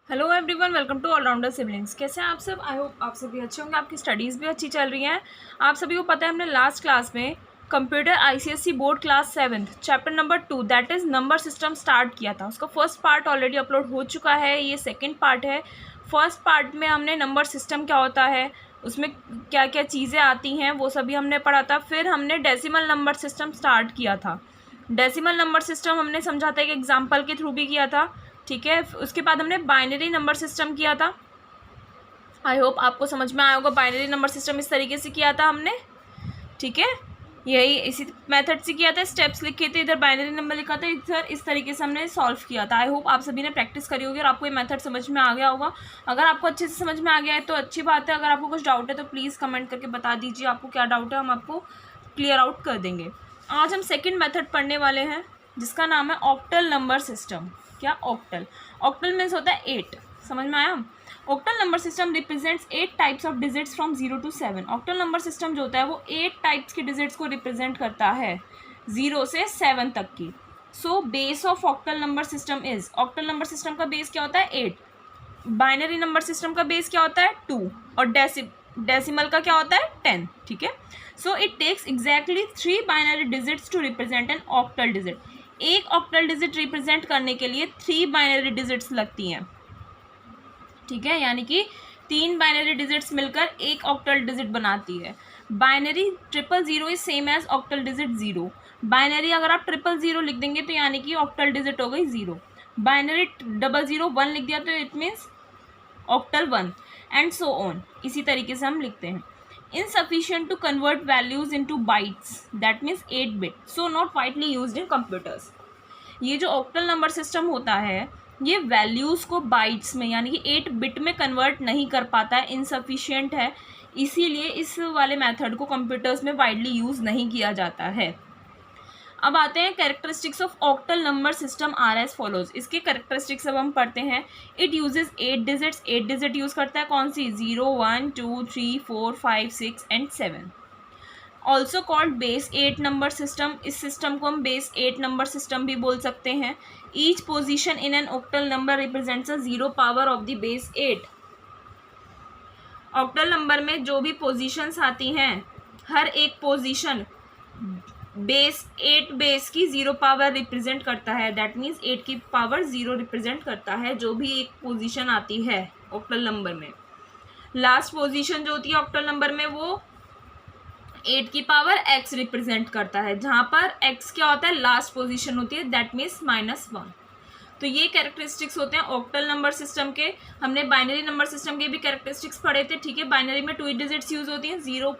Hello everyone, welcome to all rounder siblings. कैसे हैं आप सब? आई होप आप सभी अच्छे होंगे, आपकी स्टडीज़ भी अच्छी चल रही हैं। आप सभी को पता है हमने लास्ट क्लास में computer ICSE board class 7 chapter number 2 that is number system start किया था। उसका फर्स्ट पार्ट ऑलरेडी अपलोड हो चुका है, ये सेकेंड पार्ट है। फर्स्ट पार्ट में हमने नंबर सिस्टम क्या होता है, उसमें क्या क्या चीज़ें आती हैं, वो सभी हमने पढ़ा था। फिर हमने डेसिमल नंबर सिस्टम स्टार्ट किया था। डेसिमल नंबर सिस्टम हमने समझा था, एक एग्जाम्पल के थ्रू भी किया था, ठीक है। उसके बाद हमने बाइनरी नंबर सिस्टम किया था। आई होप आपको समझ में आया होगा। बाइनरी नंबर सिस्टम इस तरीके से किया था हमने, ठीक है। यही इसी मेथड से किया था, स्टेप्स लिखे थे, इधर बाइनरी नंबर लिखा था, इधर इस तरीके से हमने सॉल्व किया था। आई होप आप सभी ने प्रैक्टिस करी होगी और आपको ये मेथड समझ में आ गया होगा। अगर आपको अच्छे से समझ में आ गया है तो अच्छी बात है। अगर आपको कुछ डाउट है तो प्लीज़ कमेंट करके बता दीजिए आपको क्या डाउट है, हम आपको क्लियर आउट कर देंगे। आज हम सेकेंड मेथड पढ़ने वाले हैं जिसका नाम है ऑक्टल नंबर सिस्टम। क्या ऑक्टल? ऑक्टल मीन्स होता है 8। समझ में आया? Octal number system represents 8 types of digits from 0 to 7। Octal number system जो होता है वो 8 टाइप्स के डिजिट्स को रिप्रेजेंट करता है 0 से 7 तक की। So base of octal number system is, octal number system का बेस क्या होता है? 8। बाइनरी नंबर सिस्टम का बेस क्या होता है? 2। और डेसिमल का क्या होता है? 10। ठीक है। So it takes exactly 3 binary digits to represent an octal digit. एक ऑक्टल डिजिट रिप्रेजेंट करने के लिए 3 बाइनरी डिजिट्स लगती हैं, ठीक है। यानी कि 3 बाइनरी डिजिट्स मिलकर एक ऑक्टल डिजिट बनाती है। Binary 000 is same as octal digit 0। Binary अगर आप 000 लिख देंगे तो यानी कि ऑक्टल डिजिट हो गई 0। बाइनरी 001 लिख दिया तो it means octal 1 and so on. इसी तरीके से हम लिखते हैं। Insufficient to convert values into bytes that means 8 bit, so not widely used in computers. ये जो ऑक्टल नंबर सिस्टम होता है ये वैल्यूज़ को बाइट्स में यानी कि 8 बिट में कन्वर्ट नहीं कर पाता है, इनसफिशिएंट है। इसीलिए इस वाले मेथड को कंप्यूटर्स में वाइडली यूज़ नहीं किया जाता है। अब आते हैं characteristics of octal number system are as follows. इसके कैरेक्टरिस्टिक्स अब हम पढ़ते हैं। It uses 8 digits. 8 digit use करता है कौन सी? 0 1 2 3 4 5 6 and 7। Also called base 8 number system. इस सिस्टम को हम बेस 8 नंबर सिस्टम भी बोल सकते हैं। Each position in an octal number represents a 0 power of the base 8। Octal number में जो भी पोजीशंस आती हैं हर एक पोजीशन बेस 8 बेस की 0 पावर रिप्रेजेंट करता है। दैट मीन्स 8 की पावर 0 रिप्रेजेंट करता है जो भी एक पोजीशन आती है ऑक्टल नंबर में। लास्ट पोजीशन जो होती है ऑक्टल नंबर में वो 8 की पावर x रिप्रेजेंट करता है, जहाँ पर x क्या होता है? लास्ट पोजीशन होती है, दैट मीन्स -1। तो ये कैरेक्टरिस्टिक्स होते हैं ऑक्टल नंबर सिस्टम के। हमने बाइनरी नंबर सिस्टम के भी कैरेक्टरिस्टिक्स पढ़े थे, ठीक है। बाइनरी में 2 डिजिट्स यूज होती हैं, 0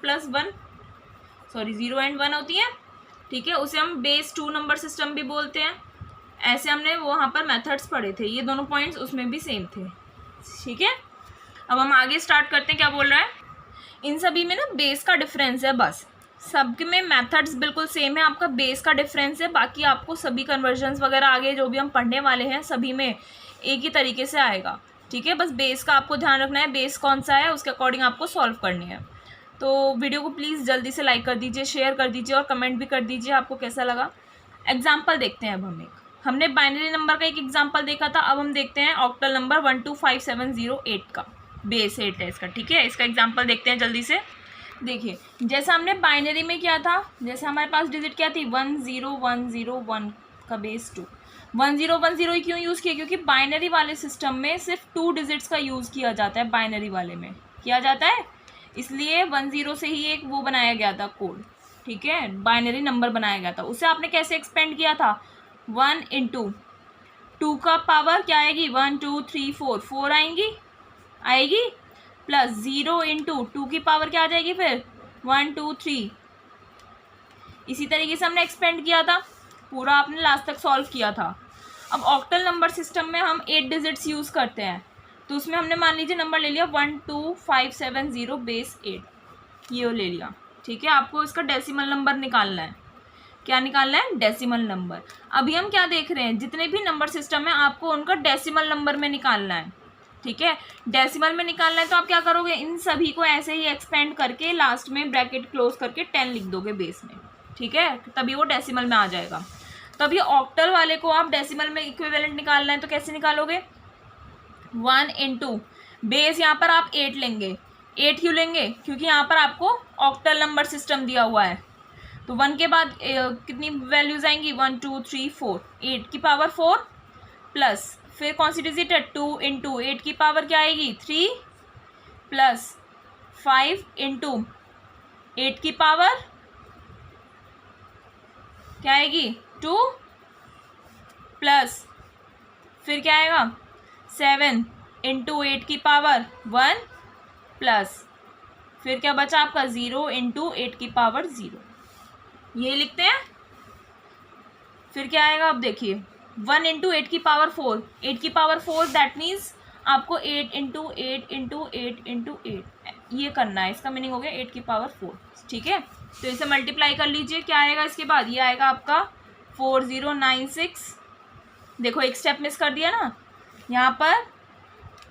एंड 1 होती हैं, ठीक है। उसे हम बेस 2 नंबर सिस्टम भी बोलते हैं। ऐसे हमने वहाँ पर मेथड्स पढ़े थे, ये दोनों पॉइंट्स उसमें भी सेम थे, ठीक है। अब हम आगे स्टार्ट करते हैं। क्या बोल रहा है? इन सभी में ना बेस का डिफरेंस है, बस सब में मेथड्स बिल्कुल सेम है, आपका बेस का डिफरेंस है। बाकी आपको सभी कन्वर्जन्स वगैरह आगे जो भी हम पढ़ने वाले हैं सभी में एक ही तरीके से आएगा, ठीक है। बस बेस का आपको ध्यान रखना है, बेस कौन सा है उसके अकॉर्डिंग आपको सॉल्व करनी है। तो वीडियो को प्लीज़ जल्दी से लाइक कर दीजिए, शेयर कर दीजिए और कमेंट भी कर दीजिए आपको कैसा लगा। एग्जाम्पल देखते हैं। अब हमने बाइनरी नंबर का एक एग्जाम्पल देखा था, अब हम देखते हैं ऑक्टल नंबर 125708 का। बेस 8 है इसका, ठीक है। इसका एग्जाम्पल देखते हैं जल्दी से। देखिए जैसा हमने बाइनरी में किया था, जैसे हमारे पास डिजिट क्या थी 10101 का बेस 2। 1010 ही क्यों यूज़ किया? क्योंकि बाइनरी वाले सिस्टम में सिर्फ 2 डिजिट्स का यूज़ किया जाता है, बाइनरी वाले में किया जाता है, इसलिए 10 से ही एक वो बनाया गया था कोड, ठीक है। बाइनरी नंबर बनाया गया था। उसे आपने कैसे एक्सपेंड किया था? 1 इंटू 2 का पावर क्या आएगी? 1 2 3 4 आएगी प्लस 0 इंटू 2 की पावर क्या आ जाएगी फिर? 1 2 3। इसी तरीके से हमने एक्सपेंड किया था, पूरा आपने लास्ट तक सॉल्व किया था। अब ऑक्टल नंबर सिस्टम में हम 8 डिजिट्स यूज़ करते हैं, तो उसमें हमने मान लीजिए नंबर ले लिया 12570 बेस 8, ये ले लिया, ठीक है। आपको इसका डेसिमल नंबर निकालना है। क्या निकालना है? Decimal number. अभी हम क्या देख रहे हैं, जितने भी नंबर सिस्टम है आपको उनका डेसिमल नंबर में निकालना है, ठीक है। डेसिमल में निकालना है तो आप क्या करोगे? इन सभी को ऐसे ही एक्सपेंड करके लास्ट में ब्रैकेट क्लोज करके 10 लिख दोगे बेस में, ठीक है, तभी वो डेसिमल में आ जाएगा। तो अब ये ऑक्टल वाले को आप डेसिमल में इक्विवेलेंट निकालना है तो कैसे निकालोगे? 1 इंटू बेस, यहाँ पर आप 8 लेंगे। 8 क्यों लेंगे? क्योंकि यहाँ पर आपको ऑक्टल नंबर सिस्टम दिया हुआ है, तो 1 के बाद कितनी वैल्यूज आएंगी? 1 2 3 4, 8 की पावर 4 प्लस फिर कौन सी डिजिट है? 2 इंटू 8 की पावर क्या आएगी? 3 प्लस 5 इंटू 8 की पावर क्या आएगी? 2 प्लस फिर क्या आएगा? 7 इंटू 8 की पावर 1 प्लस फिर क्या बचा आपका? 0 इंटू 8 की पावर 0, ये लिखते हैं। फिर क्या आएगा? अब देखिए 1 इंटू 8 की पावर 4, 8 की पावर 4 दैट मीन्स आपको 8 इंटू 8 इंटू 8 इंटू 8 ये करना है। इसका मीनिंग हो गया 8 की पावर 4, ठीक है। तो इसे मल्टीप्लाई कर लीजिए, क्या आएगा इसके बाद? ये आएगा आपका 4096। देखो एक स्टेप मिस कर दिया ना, यहाँ पर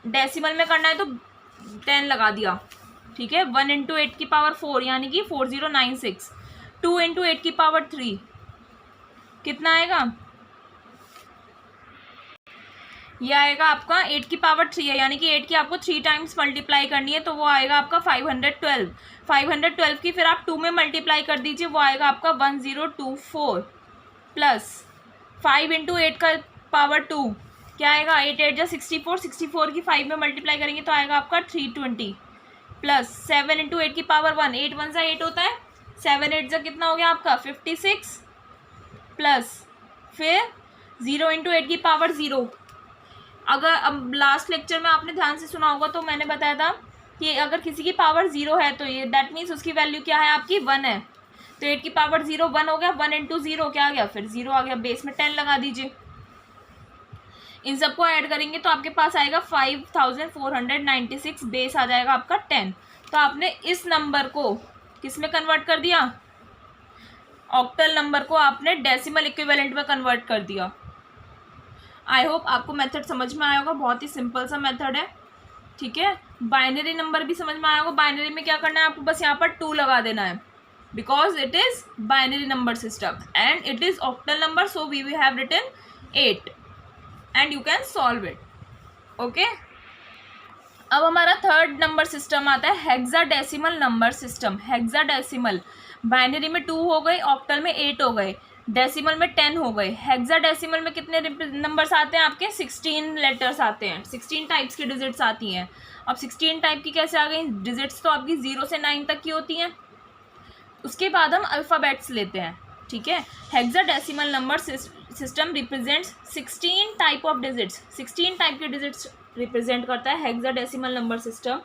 डेसिमल में करना है तो 10 लगा दिया, ठीक है। 1 इंटू 8 की पावर 4 यानी कि 4096। 2 इंटू 8 की पावर 3 कितना आएगा? ये आएगा आपका 8 की पावर 3 है, यानी कि 8 की आपको 3 टाइम्स मल्टीप्लाई करनी है, तो वो आएगा आपका 512। 512 की फिर आप 2 में मल्टीप्लाई कर दीजिए, वो आएगा आपका 1024 प्लस 5 इंटू 8 का पावर 2 क्या आएगा? 8 8 जा 64, 64 की 5 में मल्टीप्लाई करेंगे तो आएगा आपका 320 प्लस 7 इंटू 8 की पावर 1, 8 1 जा 8 होता है, 7 8 जा कितना हो गया आपका? 56 प्लस फिर 0 इंटू 8 की पावर 0। अगर अब लास्ट लेक्चर में आपने ध्यान से सुना होगा तो मैंने बताया था कि अगर किसी की पावर 0 है तो ये दैट मीन्स उसकी वैल्यू क्या है? आपकी 1 है। तो 8 की पावर 0 1 हो गया, 1 इंटू 0 क्या आ गया? फिर 0 आ गया, बेस में 10 लगा दीजिए। इन सबको ऐड करेंगे तो आपके पास आएगा 5496, बेस आ जाएगा आपका 10। तो आपने इस नंबर को किस में कन्वर्ट कर दिया? ऑक्टल नंबर को आपने डेसिमल इक्विवेलेंट में कन्वर्ट कर दिया। आई होप आपको मेथड समझ में आया होगा, बहुत ही सिंपल सा मेथड है, ठीक है। बाइनरी नंबर भी समझ में आया होगा। बाइनरी में क्या करना है आपको? बस यहाँ पर 2 लगा देना है, because it is binary number system and it is octal number, so we have written 8 and you can solve it, okay. अब हमारा थर्ड नंबर सिस्टम आता है hexadecimal number system. Hexadecimal, binary में 2 हो गए, ऑक्टल में 8 हो गए, डेसिमल में 10 हो गए। हेक्साडेसिमल में कितने नंबर्स आते हैं आपके? 16 लेटर्स आते हैं, 16 टाइप्स की डिजिट्स आती हैं। अब 16 टाइप की कैसे आ गई? डिजिट्स तो आपकी 0 से 9 तक की होती हैं, उसके बाद हम अल्फ़ाबेट्स लेते हैं, ठीक है। Hexadecimal number system represents 16 type of digits, 16 type के डिजिट्स रिप्रेजेंट करता है हेक्साडेसिमल नंबर सिस्टम।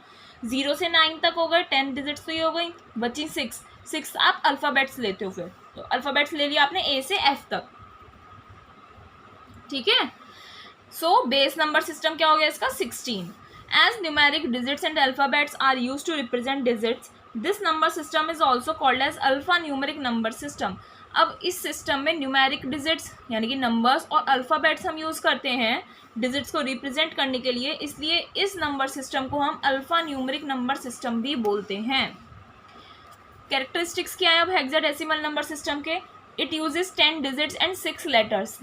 0 से 9 तक हो गए, 10 डिजिट्स तो ये हो गई, बची 6 आप अल्फ़ाबेट्स लेते हो। फिर तो अल्फ़ाबेट्स ले लिया आपने ए से एफ तक, ठीक है। सो बेस नंबर सिस्टम क्या हो गया इसका? 16। As numeric digits and alphabets are used to represent digits, this number system is also called as alpha numeric number system. अब इस सिस्टम में न्यूमेरिक डिजिट्स यानी कि नंबर्स और अल्फ़ाबेट्स हम यूज़ करते हैं डिजिट्स को रिप्रेजेंट करने के लिए, इसलिए इस नंबर सिस्टम को हम अल्फ़ा न्यूमेरिक नंबर सिस्टम भी बोलते हैं। कैरेक्टरिस्टिक्स क्या है अब हेक्साडेसिमल नंबर सिस्टम के? It uses 10 digits and 6 letters.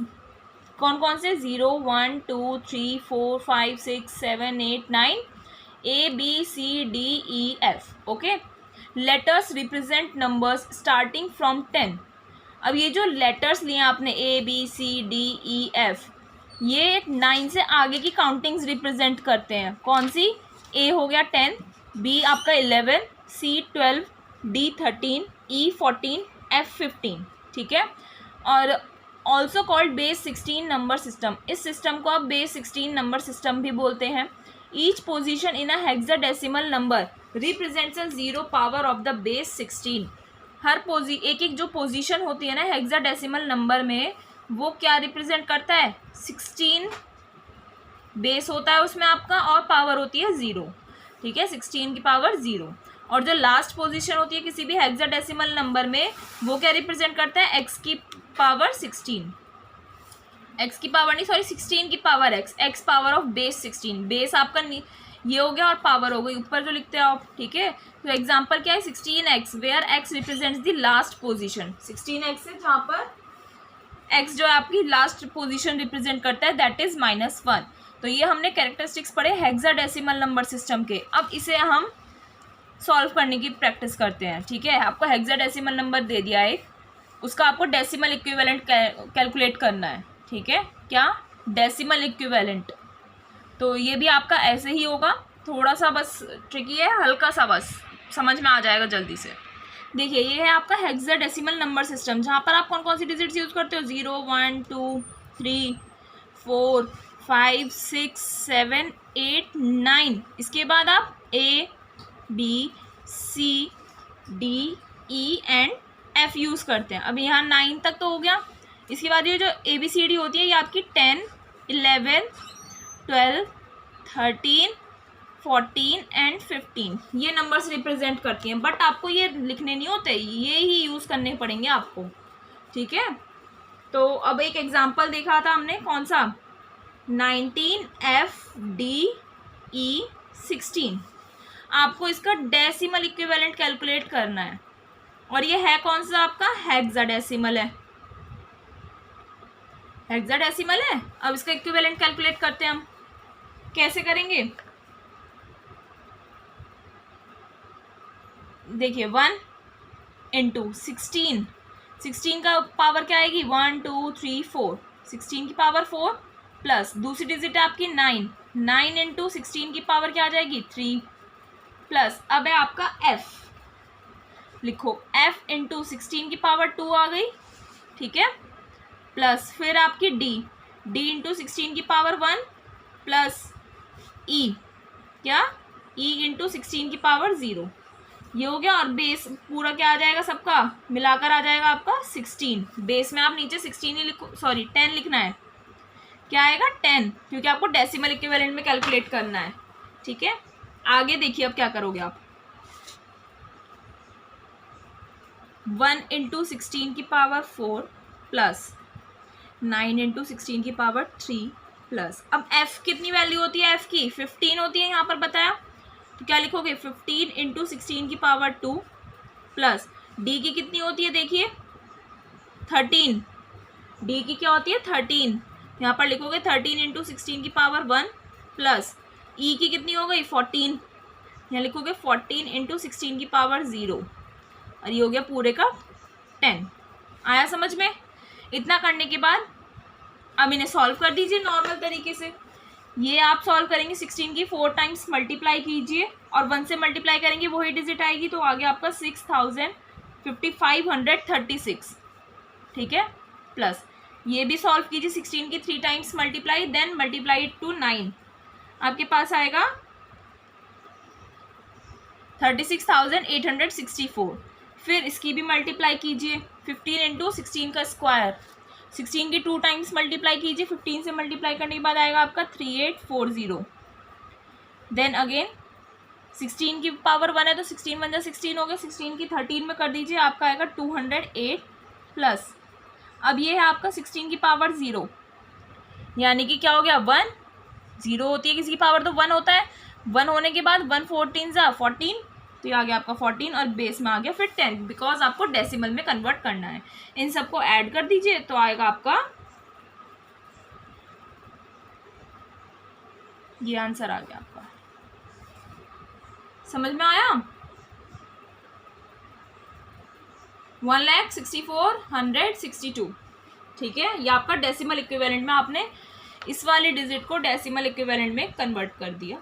कौन कौन से? 0 1 2 3 4 5 6 7 8 9 A B C D E F, okay. Letters represent numbers starting from 10। अब ये जो लेटर्स लिए आपने A B C D E F, ये एक 9 से आगे की काउंटिंग्स रिप्रेजेंट करते हैं। कौन सी? A हो गया 10, B आपका 11, C 12, D 13, E 14, F 15, ठीक है। और also called base 16 number system, इस सिस्टम को आप बेस 16 नंबर सिस्टम भी बोलते हैं। Each position in a hexadecimal number represents a 0 power of the base 16। हर एक जो पोजीशन होती है ना हेक्साडेसिमल नंबर में, वो क्या रिप्रेजेंट करता है? 16 बेस होता है उसमें आपका, और पावर होती है 0, ठीक है, 16 की पावर 0। और जो लास्ट पोजीशन होती है किसी भी हेक्साडेसिमल नंबर में, वो क्या रिप्रेजेंट करता है? x की पावर 16, x की पावर नहीं, सॉरी 16 की power x power of base 16। Base आपका ये हो गया और पावर हो गई ऊपर जो लिखते हैं आप, ठीक है। तो एग्जांपल क्या है? 16x where x represents the last position. 16x है जहाँ पर x जो है आपकी लास्ट पोजीशन रिप्रेजेंट करता है, दैट इज -1। तो ये हमने कैरेक्टरिस्टिक्स पढ़े हेक्साडेसिमल नंबर सिस्टम के। अब इसे हम सॉल्व करने की प्रैक्टिस करते हैं। ठीक है, आपको हेक्साडेसिमल नंबर दे दिया एक, उसका आपको डेसिमल इक्विवेलेंट कैलकुलेट करना है। ठीक है, क्या डेसिमल इक्विवेलेंट। तो ये भी आपका ऐसे ही होगा, थोड़ा सा बस ट्रिकी है, हल्का सा, बस समझ में आ जाएगा जल्दी से। देखिए ये है आपका हेक्साडेसिमल नंबर सिस्टम, जहाँ पर आप कौन कौन सी डिजिट्स यूज़ करते हो, 0 1 2 3 4 5 6 7 8 9। इसके बाद आप ABCD एंड F यूज़ करते हैं। अब यहाँ 9 तक तो हो गया। इसके बाद ये जो ABCD होती है ये आपकी 10 11 12 13 14 एंड 15 ये नंबर्स रिप्रेजेंट करती हैं। बट आपको ये लिखने नहीं होते, ये ही यूज़ करने पड़ेंगे आपको। ठीक है, तो अब एक एग्जांपल देखा था हमने, कौन सा, 19FDE16। आपको इसका डेसिमल इक्विवेलेंट कैलकुलेट करना है, और ये है कौन सा आपका, हेक्साडेसिमल है। हेक्साडेसिमल है। अब इसका इक्विवेलेंट कैलकुलेट करते हैं हम, कैसे करेंगे, देखिए 1 इंटू 16, 16 का पावर क्या आएगी, 1 2 3 4, 16 की पावर 4 प्लस दूसरी डिजिट है आपकी 9, 9 इंटू 16 की पावर क्या आ जाएगी, 3 प्लस अब है आपका F, लिखो F इंटू 16 की पावर 2 आ गई। ठीक है, प्लस फिर आपकी D, D इंटू 16 की पावर 1 प्लस E, क्या, E इंटू 16 की पावर 0, ये हो गया। और बेस पूरा क्या आ जाएगा, सबका मिलाकर आ जाएगा आपका 16। बेस में आप नीचे 16 ही लिखो, सॉरी 10 लिखना है, क्या आएगा 10, क्योंकि आपको डेसिमल इक्विवेलेंट में कैलकुलेट करना है। ठीक है, आगे देखिए अब क्या करोगे आप, 1 इंटू 16 की पावर 4 प्लस 9 इंटू 16 की पावर 3 प्लस, अब F कितनी वैल्यू होती है, F की 15 होती है यहाँ पर बताया, तो क्या लिखोगे, 15 इंटू 16 की पावर 2 प्लस D की कितनी होती है, देखिए 13, D की क्या होती है 13, यहाँ पर लिखोगे 13 इंटू 16 की पावर 1 प्लस E की कितनी हो गई 14, यहाँ लिखोगे 14 इंटू 16 की पावर 0, और ये हो गया पूरे का 10। आया समझ में। इतना करने के बाद अब इन्हें सॉल्व कर दीजिए नॉर्मल तरीके से। ये आप सॉल्व करेंगे, 16 की 4 टाइम्स मल्टीप्लाई कीजिए और 1 से मल्टीप्लाई करेंगे, वही डिजिट आएगी, तो आ गया आपका 6536। ठीक है, प्लस ये भी सॉल्व कीजिए, 16 की 3 times multiply, then multiply it to 9, आपके पास आएगा 36,864। फिर इसकी भी मल्टीप्लाई कीजिए, 15 इंटू 16 का स्क्वायर, 16 की 2 टाइम्स मल्टीप्लाई कीजिए, 15 से मल्टीप्लाई करने के बाद आएगा आपका 3840। देन अगेन 16 की पावर 1 है तो 16 1 जा 16 हो गया, 16 की 13 में कर दीजिए, आपका आएगा 208 प्लस अब ये है आपका 16 की पावर 0, यानी कि क्या हो गया 1, 0 होती है किसी की पावर तो 1 होता है, 1 होने के बाद 1 14 जा 14, तो ये आ गया आपका 14 और बेस में आ गया फिर 10, बिकॉज आपको डेसिमल में कन्वर्ट करना है। इन सबको ऐड कर दीजिए तो आएगा आपका ये आंसर आ गया आपका। समझ में आया, 1,64,162। ठीक है, ये आपका डेसिमल इक्विवेलेंट में आपने इस वाले डिजिट को डेसिमल इक्विवेलेंट में कन्वर्ट कर दिया।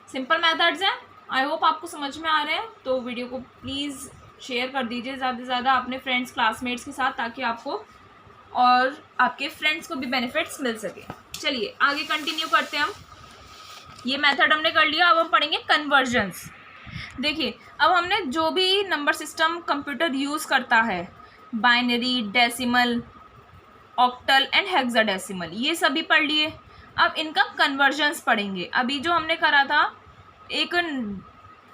सिंपल मेथड्स हैं, आई होप आपको समझ में आ रहे हैं। तो वीडियो को प्लीज़ शेयर कर दीजिए ज़्यादा से ज़्यादा अपने फ्रेंड्स क्लासमेट्स के साथ, ताकि आपको और आपके फ्रेंड्स को भी बेनिफिट्स मिल सके। चलिए आगे कंटिन्यू करते हैं हम। ये मेथड हमने कर लिया, अब हम पढ़ेंगे कन्वर्जन्स। देखिए अब हमने जो भी नंबर सिस्टम कंप्यूटर यूज़ करता है, binary, decimal, octal and hexadecimal, ये सभी पढ़ लिए। अब इनका कन्वर्जन्स पढ़ेंगे। अभी जो हमने करा था, एक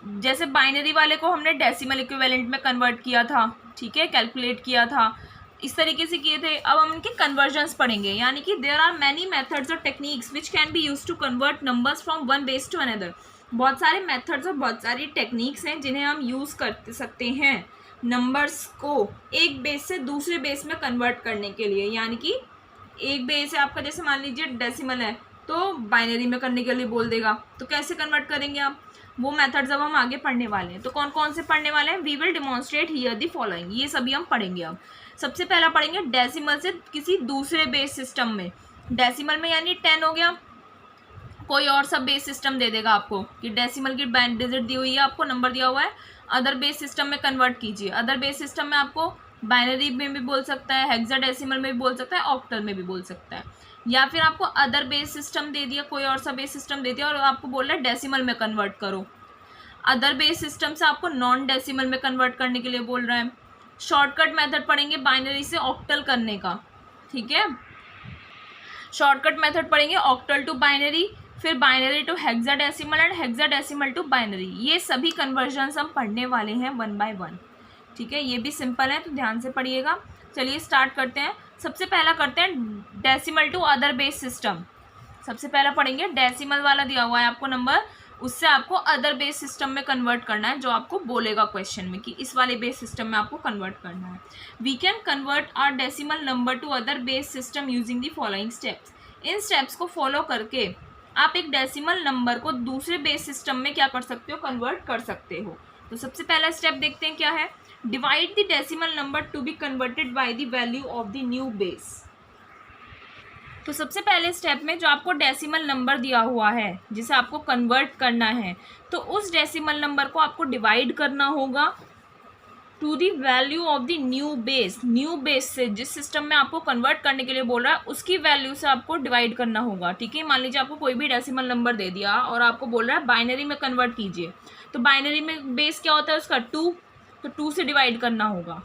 जैसे बाइनरी वाले को हमने डेसिमल इक्विवेलेंट में कन्वर्ट किया था, ठीक है, कैलकुलेट किया था, इस तरीके से किए थे। अब हम इनके कन्वर्जन्स पढ़ेंगे, यानी कि देयर आर मैनी मेथड्स और techniques which can be use to convert numbers from one base to another. बहुत सारे मेथड्स और बहुत सारी टेक्निक्स हैं जिन्हें हम यूज़ कर सकते हैं नंबर्स को एक बेस से दूसरे बेस में कन्वर्ट करने के लिए। यानी कि एक बेस है आपका, जैसे मान लीजिए डेसिमल है, तो बाइनरी में करने के लिए बोल देगा। तो कैसे कन्वर्ट करेंगे आप, वो मेथड जब हम आगे पढ़ने वाले हैं। तो कौन कौन से पढ़ने वाले हैं, we will demonstrate here the following, ये सभी हम पढ़ेंगे। अब सबसे पहला पढ़ेंगे डेसिमल से किसी दूसरे बेस सिस्टम में। डेसिमल में यानी 10 हो गया, कोई और सब बेस सिस्टम दे देगा आपको कि डेसिमल की डिजिट दी हुई है, आपको नंबर दिया हुआ है, अदर बेस सिस्टम में कन्वर्ट कीजिए। अदर बेस सिस्टम में आपको बाइनरी में भी बोल सकता है, हेक्साडेसिमल में भी बोल सकता है, ऑक्टल में भी बोल सकता है। या फिर आपको अदर बेस सिस्टम दे दिया, कोई और सा बेस सिस्टम दे दिया और आपको बोल रहा है डेसिमल में कन्वर्ट करो। अदर बेस सिस्टम से आपको नॉन डेसिमल में कन्वर्ट करने के लिए बोल रहा है। शॉर्टकट मेथड पढ़ेंगे बाइनरी से ऑक्टल करने का, ठीक है। शॉर्टकट मेथड पढ़ेंगे ऑक्टल टू बाइनरी, फिर binary to hexadecimal and hexadecimal to binary. ये सभी कन्वर्जन्स हम पढ़ने वाले हैं 1 बाय 1, ठीक है। ये भी सिंपल है तो ध्यान से पढ़िएगा। चलिए स्टार्ट करते हैं। सबसे पहला करते हैं decimal to other base system. सबसे पहला पढ़ेंगे डेसिमल वाला दिया हुआ है आपको नंबर, उससे आपको अदर बेस सिस्टम में कन्वर्ट करना है, जो आपको बोलेगा क्वेश्चन में कि इस वाले बेस सिस्टम में आपको कन्वर्ट करना है। We can convert our decimal number to other base system using the following steps. इन स्टेप्स को फॉलो करके आप एक डेसिमल नंबर को दूसरे बेस सिस्टम में क्या कर सकते हो, कन्वर्ट कर सकते हो। तो सबसे पहला स्टेप देखते हैं क्या है। Divide the decimal number to be converted by the value of the new base. तो सबसे पहले स्टेप में जो आपको डेसिमल नंबर दिया हुआ है जिसे आपको कन्वर्ट करना है, तो उस डेसिमल नंबर को आपको डिवाइड करना होगा to the value of the new base. New base से जिस सिस्टम में आपको कन्वर्ट करने के लिए बोल रहा है उसकी वैल्यू से आपको डिवाइड करना होगा, ठीक है। मान लीजिए आपको कोई भी डेसिमल नंबर दे दिया और आपको बोल रहा है बाइनरी में कन्वर्ट कीजिए, तो बाइनरी में बेस क्या होता है उसका 2, तो 2 से डिवाइड करना होगा।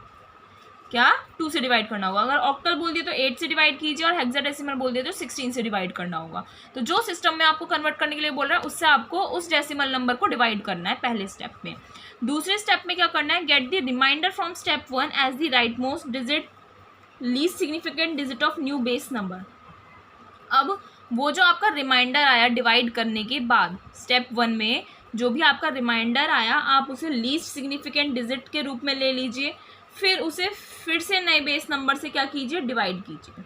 क्या 2 से डिवाइड करना होगा। अगर ऑक्टल बोल दिया तो 8 से डिवाइड कीजिए और हेक्साडेसिमल बोल दिया तो 16 से डिवाइड करना होगा। तो जो सिस्टम में आपको कन्वर्ट करने के लिए बोल रहा है उससे आपको उस डेसिमल नंबर को डिवाइड करना है पहले स्टेप में। दूसरे स्टेप में क्या करना है, get the reminder from step 1 as the right most digit least significant digit of new base number. अब वो जो आपका रिमाइंडर आया डिवाइड करने के बाद स्टेप 1 में जो भी आपका रिमाइंडर आया आप उसे लीस्ट सिग्निफिकेंट डिजिट के रूप में ले लीजिए, फिर उसे फिर से नए बेस नंबर से क्या कीजिए, डिवाइड कीजिए,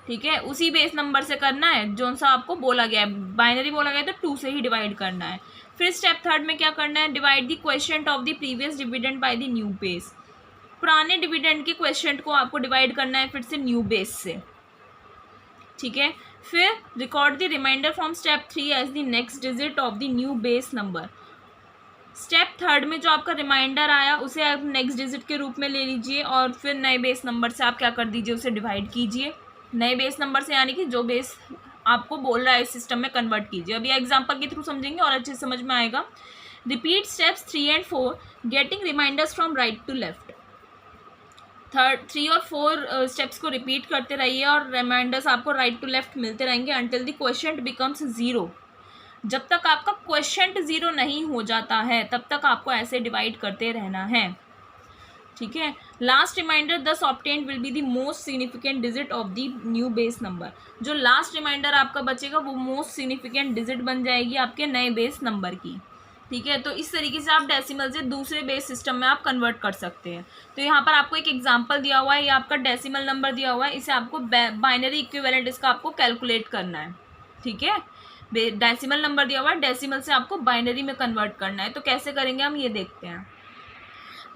ठीक है। उसी बेस नंबर से करना है जो सा आपको बोला गया है, बाइनरी बोला गया है तो 2 से ही डिवाइड करना है। फिर स्टेप 3 में क्या करना है, divide the quotient of the previous dividend by the new base. पुराने डिविडेंड के क्वोशिएंट को आपको डिवाइड करना है फिर से न्यू बेस से, ठीक है। फिर record the reminder from step 3 as the next digit of the new base number. Step 3 में जो आपका रिमाइंडर आया उसे आप नेक्स्ट डिजिट के रूप में ले लीजिए और फिर नए बेस नंबर से आप क्या कर दीजिए, उसे डिवाइड कीजिए नए बेस नंबर से, यानी कि जो बेस आपको बोल रहा है इस सिस्टम में कन्वर्ट कीजिए। अभी एग्जांपल के थ्रू समझेंगे और अच्छे से समझ में आएगा। Repeat steps 3 and 4 getting reminders from right to left. 3 और 4 स्टेप्स को रिपीट करते रहिए और रिमाइंडर्स आपको राइट टू लेफ्ट मिलते रहेंगे अंटिल द क्वोशिएंट बिकम्स 0। जब तक आपका क्वोशिएंट 0 नहीं हो जाता है तब तक आपको ऐसे डिवाइड करते रहना है, ठीक है। लास्ट रिमाइंडर दस obtained will be the most significant digit of the new base number. जो लास्ट रिमाइंडर आपका बचेगा वो मोस्ट सिग्निफिकेंट डिजिट बन जाएगी आपके नए बेस नंबर की, ठीक है। तो इस तरीके से आप डेसिमल से दूसरे बेस सिस्टम में आप कन्वर्ट कर सकते हैं। तो यहाँ पर आपको एक एग्जांपल दिया हुआ है, ये आपका डेसिमल नंबर दिया हुआ है, इसे आपको बाइनरी इक्विवेलेंट इसका आपको कैलकुलेट करना है, ठीक है। डेसिमल नंबर दिया हुआ है, डेसिमल से आपको बाइनरी में कन्वर्ट करना है। तो कैसे करेंगे हम ये देखते हैं।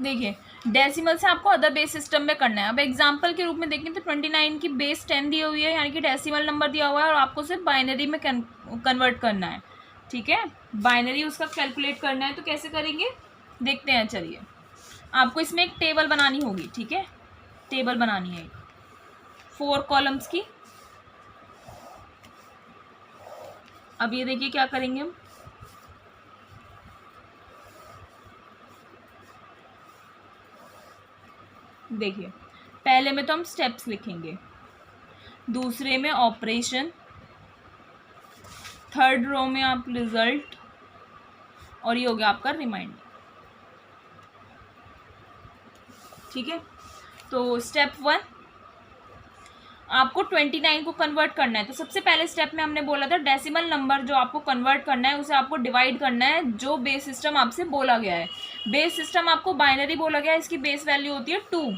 देखिए डेसिमल से आपको अदर बेस सिस्टम में करना है। अब एग्जांपल के रूप में देखें तो 29 की बेस 10 दी हुई है, यानी कि डेसिमल नंबर दिया हुआ है और आपको सिर्फ बाइनरी में कन्वर्ट करना है, ठीक है। बाइनरी उसका कैलकुलेट करना है। तो कैसे करेंगे देखते हैं। चलिए आपको इसमें एक टेबल बनानी होगी, ठीक है। टेबल बनानी है 4 कॉलम्स की। अब ये देखिए क्या करेंगे हम, देखिए पहले में तो हम स्टेप्स लिखेंगे, दूसरे में ऑपरेशन, थर्ड रो में आप रिजल्ट और ये हो गया आपका रिमाइंडर, ठीक है। तो स्टेप 1 आपको 29 को कन्वर्ट करना है। तो सबसे पहले स्टेप में हमने बोला था डेसिमल नंबर जो आपको कन्वर्ट करना है उसे आपको डिवाइड करना है जो बेस सिस्टम आपसे बोला गया है। बेस सिस्टम आपको बाइनरी बोला गया है, इसकी बेस वैल्यू होती है 2।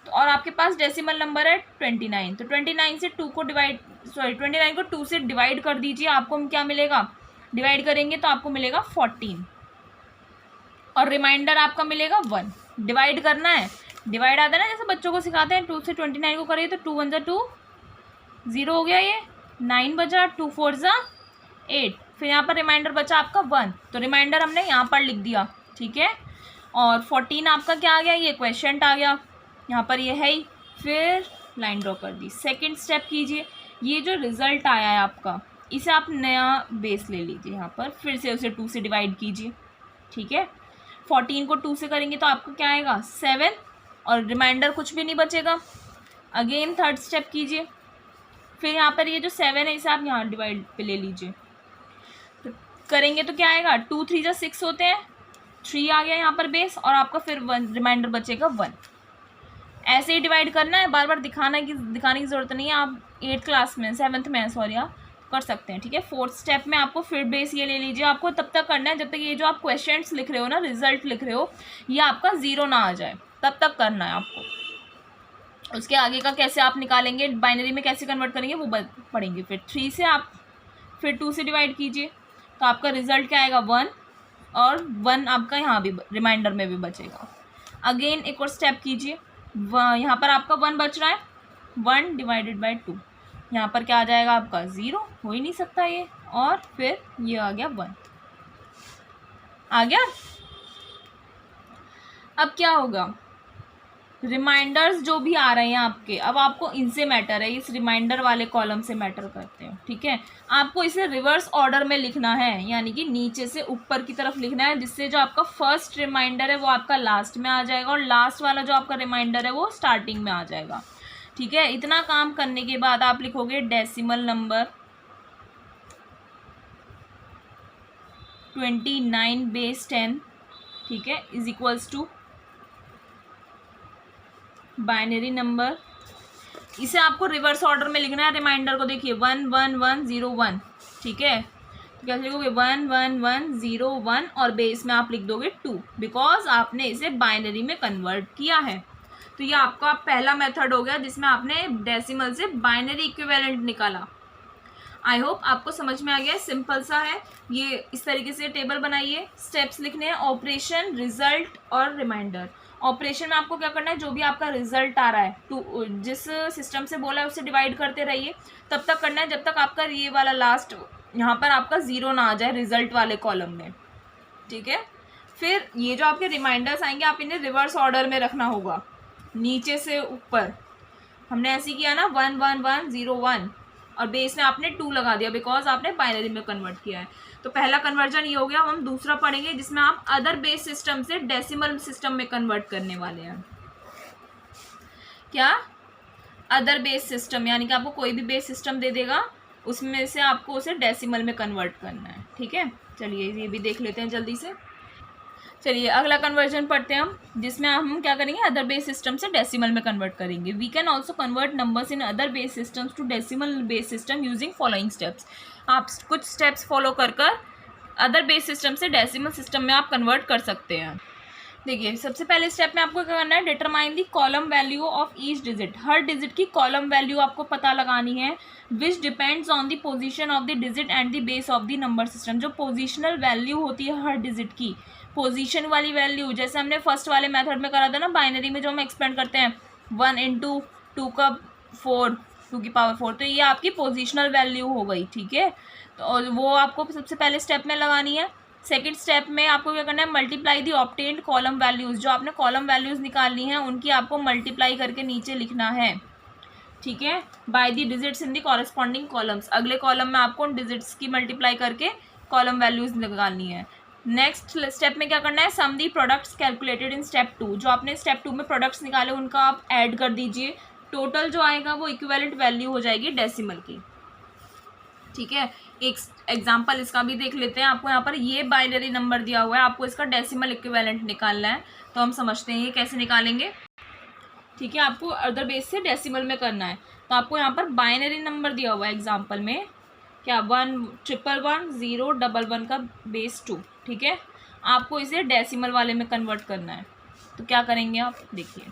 तो और आपके पास डेसिमल नंबर है 29, तो 29 से 2 को डिवाइड 29 को 2 से डिवाइड कर दीजिए, आपको क्या मिलेगा, डिवाइड करेंगे तो आपको मिलेगा 14 और रिमाइंडर आपका मिलेगा 1। डिवाइड करना है, डिवाइड आता है ना जैसे बच्चों को सिखाते हैं, 2 से 29 को करिए तो 2 1 2 0 हो गया, ये 9 बचा, 2 4 8, फिर यहाँ पर रिमाइंडर बचा आपका 1, तो रिमाइंडर हमने यहाँ पर लिख दिया, ठीक है। और 14 आपका क्या आ गया, ये क्वेश्चन आ गया, यहाँ पर ये है ही, फिर लाइन ड्रॉ कर दी। सेकंड स्टेप कीजिए, ये जो रिजल्ट आया है आपका, इसे आप नया बेस ले लीजिए, यहाँ पर फिर से उसे 2 से डिवाइड कीजिए, ठीक है। 14 को 2 से करेंगे तो आपको क्या आएगा 7 और रिमाइंडर कुछ भी नहीं बचेगा। अगेन थर्ड स्टेप कीजिए, फिर यहाँ पर ये जो 7 है इसे आप यहाँ डिवाइड पे ले लीजिए, तो करेंगे तो क्या आएगा 2 3 जा 6 होते हैं, 3 आ गया यहाँ पर बेस और आपका फिर 1 रिमाइंडर बचेगा 1। ऐसे ही डिवाइड करना है, बार बार दिखाने की ज़रूरत नहीं है, आप 8th क्लास में 7th में सॉरी आप कर सकते हैं, ठीक है। फोर्थ स्टेप में आपको फिर बेस ये ले लीजिए, आपको तब तक करना है जब तक ये जो आप क्वेश्चंस लिख रहे हो ना, रिजल्ट लिख रहे हो, ये आपका 0 ना आ जाए, तब तक करना है आपको। उसके आगे का कैसे आप निकालेंगे, बाइनरी में कैसे कन्वर्ट करेंगे वो पढ़ेंगे। फिर 3 से आप फिर 2 से डिवाइड कीजिए तो आपका रिजल्ट क्या आएगा 1 और 1 आपका यहाँ भी रिमाइंडर में भी बचेगा। अगेन एक और स्टेप कीजिए, यहाँ पर आपका 1 बच रहा है, 1 डिवाइडेड बाई 2, यहाँ पर क्या आ जाएगा आपका 0, हो ही नहीं सकता ये, और फिर ये आ गया 1 आ गया। अब क्या होगा, रिमाइंडर्स जो भी आ रहे हैं आपके, अब आपको इनसे मैटर है, इस रिमाइंडर वाले कॉलम से मैटर करते हैं, ठीक है। आपको इसे रिवर्स ऑर्डर में लिखना है, यानी कि नीचे से ऊपर की तरफ लिखना है, जिससे जो आपका फर्स्ट रिमाइंडर है वो आपका लास्ट में आ जाएगा और लास्ट वाला जो आपका रिमाइंडर है वो स्टार्टिंग में आ जाएगा, ठीक है। इतना काम करने के बाद आप लिखोगे डेसिमल नंबर 29 बेस 10, ठीक है, is equals to binary number, इसे आपको रिवर्स ऑर्डर में लिखना है। रिमाइंडर को देखिए 1 1 1 0 1, ठीक है, तो कैसे लिखोगे 1 1 1 0 1 और बेस में आप लिख दोगे 2, बिकॉज आपने इसे बाइनरी में कन्वर्ट किया है। तो ये आपका पहला मेथड हो गया जिसमें आपने डेसिमल से बाइनरी इक्विवेलेंट निकाला। आई होप आपको समझ में आ गया है, सिंपल सा है ये। इस तरीके से टेबल बनाइए, स्टेप्स लिखने हैं, ऑपरेशन, रिजल्ट और रिमाइंडर। ऑपरेशन में आपको क्या करना है, जो भी आपका रिजल्ट आ रहा है तो जिस सिस्टम से बोला है उससे डिवाइड करते रहिए, तब तक करना है जब तक आपका ये वाला लास्ट यहाँ पर आपका 0 ना आ जाए रिजल्ट वाले कॉलम में, ठीक है। फिर ये जो आपके रिमाइंडर्स आएंगे आप इन्हें रिवर्स ऑर्डर में रखना होगा, नीचे से ऊपर। हमने ऐसे किया ना 1 1 1 0 1 और बेस में आपने 2 लगा दिया, बिकॉज आपने बाइनरी में कन्वर्ट किया है। तो पहला कन्वर्जन ये हो गया। हम दूसरा पढ़ेंगे जिसमें आप अदर बेस सिस्टम से डेसिमल सिस्टम में कन्वर्ट करने वाले हैं। क्या, अदर बेस सिस्टम, यानी कि आपको कोई भी बेस सिस्टम दे देगा, उसमें से आपको उसे डेसिमल में कन्वर्ट करना है, ठीक है। चलिए ये भी देख लेते हैं जल्दी से। चलिए अगला कन्वर्जन पढ़ते हैं हम, जिसमें हम क्या करेंगे, अदर बेस सिस्टम से डेसिमल में कन्वर्ट करेंगे। We can also convert numbers in other base systems to decimal base system using following steps. आप कुछ स्टेप्स फॉलो कर अदर बेस सिस्टम से डेसिमल सिस्टम में आप कन्वर्ट कर सकते हैं। देखिए सबसे पहले स्टेप में आपको क्या करना है, determine the column value of each digit. Her digit की कॉलम वैल्यू आपको पता लगानी है, which depends on the position of the digit and the base of the number system. जो पोजिशनल वैल्यू होती है हर डिजिट की, पोजीशन वाली वैल्यू, जैसे हमने फर्स्ट वाले मेथड में करा था ना बाइनरी में, जो हम एक्सपेंड करते हैं 1 × 2 का 4 2 की पावर 4, तो ये आपकी पोजीशनल वैल्यू हो गई, ठीक है। तो वो आपको सबसे पहले स्टेप में लगानी है। सेकंड स्टेप में आपको क्या करना है, मल्टीप्लाई दी ऑब्टेन्ड कॉलम वैल्यूज़। जो आपने कॉलम वैल्यूज़ निकालनी है उनकी आपको मल्टीप्लाई करके नीचे लिखना है, ठीक है, by the digits in the corresponding columns. अगले कॉलम में आपको उन डिजिट्स की मल्टीप्लाई करके कॉलम वैल्यूज़ निकालनी है। नेक्स्ट स्टेप में क्या करना है, sum the products calculated in step 2। जो आपने स्टेप 2 में प्रोडक्ट्स निकाले उनका आप ऐड कर दीजिए, टोटल जो आएगा वो इक्विवेलेंट वैल्यू हो जाएगी डेसिमल की, ठीक है। एक एग्जांपल इसका भी देख लेते हैं। आपको यहाँ पर ये बाइनरी नंबर दिया हुआ है, आपको इसका डेसिमल इक्विवेलेंट निकालना है, तो हम समझते हैं ये कैसे निकालेंगे, ठीक है। आपको अदर बेस से डेसिमल में करना है, तो आपको यहाँ पर बाइनरी नंबर दिया हुआ है एग्जाम्पल में, क्या 1 1 1 0 1 1 का बेस 2, ठीक है। आपको इसे डेसिमल वाले में कन्वर्ट करना है, तो क्या करेंगे आप देखिए,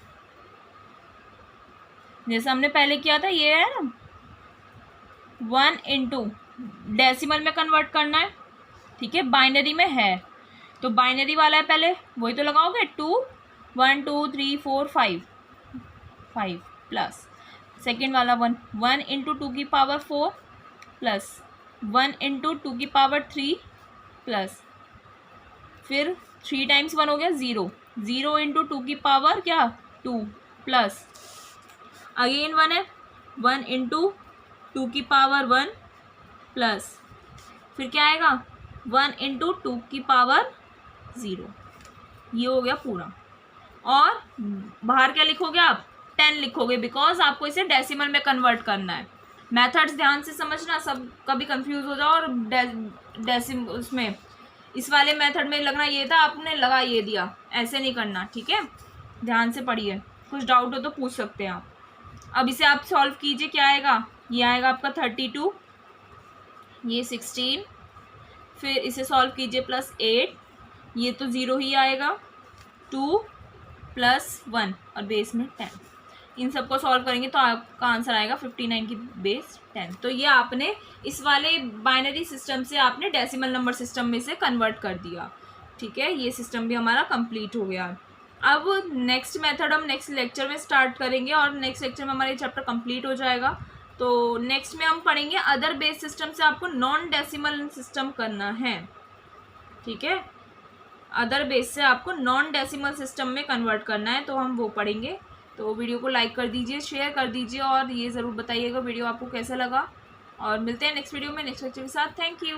जैसे हमने पहले किया था, ये है ना 1 इंटू डेसिमल में कन्वर्ट करना है, ठीक है, बाइनरी में है तो बाइनरी वाला है पहले, वही तो लगाओगे 2 1 2 3 4 5 5 प्लस सेकेंड वाला 1 1 इंटू 2 की पावर 4 प्लस 1 इंटू 2 की पावर 3 प्लस फिर 3 टाइम्स 1 हो गया 0 0 इंटू 2 की पावर क्या 2 प्लस अगेन 1 है 1 इंटू 2 की पावर 1 प्लस फिर क्या आएगा 1 इंटू 2 की पावर 0। ये हो गया पूरा। और बाहर क्या लिखोगे आप 10 लिखोगे, बिकॉज आपको इसे डेसिमल में कन्वर्ट करना है। मेथड्स ध्यान से समझना, सब कभी कंफ्यूज हो जाओ। और डेसिम उसमें इस वाले मेथड में लगना ये था, आपने लगा ये दिया, ऐसे नहीं करना, ठीक है। ध्यान से पढ़िए, कुछ डाउट हो तो पूछ सकते हैं आप। अब इसे आप सॉल्व कीजिए, क्या आएगा, ये आएगा आपका 32, ये 16, फिर इसे सॉल्व कीजिए प्लस 8, ये तो 0 ही आएगा, 2 प्लस 1 और बेस में 10। इन सबको सॉल्व करेंगे तो आपका आंसर आएगा 59 की बेस 10। तो ये आपने इस वाले बाइनरी सिस्टम से आपने डेसिमल नंबर सिस्टम में से कन्वर्ट कर दिया, ठीक है। ये सिस्टम भी हमारा कंप्लीट हो गया। अब नेक्स्ट मेथड हम नेक्स्ट लेक्चर में स्टार्ट करेंगे और नेक्स्ट लेक्चर में हमारा ये चैप्टर कंप्लीट हो जाएगा। तो नेक्स्ट में हम पढ़ेंगे अदर बेस सिस्टम से आपको नॉन डेसिमल सिस्टम करना है, ठीक है। अदर बेस से आपको नॉन डेसिमल सिस्टम में कन्वर्ट करना है, तो हम वो पढ़ेंगे। तो वीडियो को लाइक कर दीजिए, शेयर कर दीजिए और ये ज़रूर बताइएगा वीडियो आपको कैसा लगा। और मिलते हैं नेक्स्ट वीडियो में नेक्स्ट लेक्चर के साथ। Thank you.